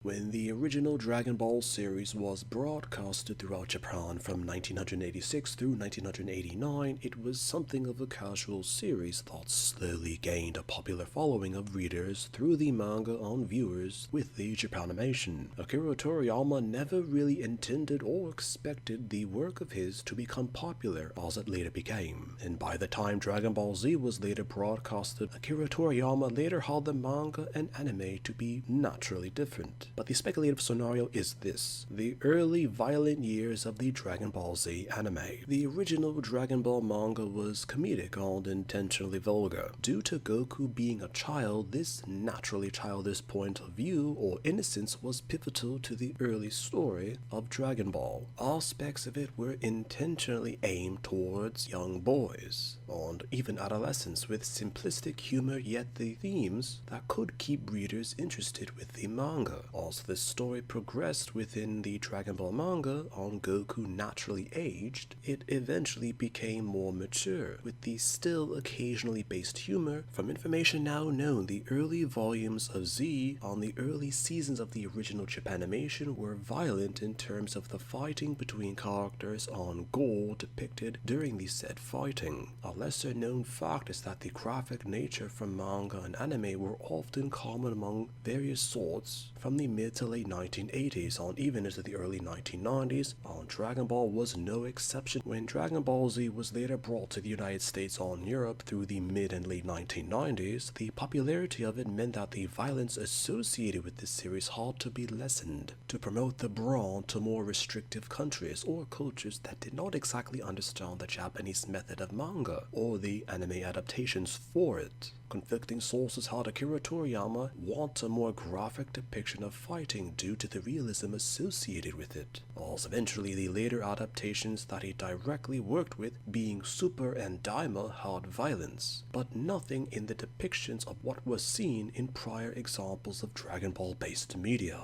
When the original Dragon Ball series was broadcasted throughout Japan from 1986 through 1989, it was something of a casual series that slowly gained a popular following of readers through the manga on viewers with the Japanimation. Akira Toriyama never really intended or expected the work of his to become popular as it later became, and by the time Dragon Ball Z was later broadcasted, Akira Toriyama later held the manga and anime to be naturally different. But the speculative scenario is this: the early violent years of the Dragon Ball Z anime. The original Dragon Ball manga was comedic and intentionally vulgar. Due to Goku being a child, this naturally childish point of view or innocence was pivotal to the early story of Dragon Ball. Aspects of it were intentionally aimed towards young boys, and even adolescents, with simplistic humor, yet the themes that could keep readers interested with the manga. As the story progressed within the Dragon Ball manga and Goku naturally aged, it eventually became more mature, with the still occasionally based humor. From information now known, the early volumes of Z on the early seasons of the original Japanimation were violent in terms of the fighting between characters and gore depicted during the said fighting. A lesser known fact is that the graphic nature from manga and anime were often common among various sorts from the mid to late 1980s and even into the early 1990s, and Dragon Ball was no exception. When Dragon Ball Z was later brought to the United States and Europe through the mid and late 1990s, the popularity of it meant that the violence associated with this series had to be lessened to promote the brand to more restrictive countries or cultures that did not exactly understand the Japanese method of manga or the anime adaptations for it. Conflicting sources had Akira Toriyama want a more graphic depiction of fighting due to the realism associated with it, as eventually the later adaptations that he directly worked with, being Super and Daima, had violence, but nothing in the depictions of what was seen in prior examples of Dragon Ball based media.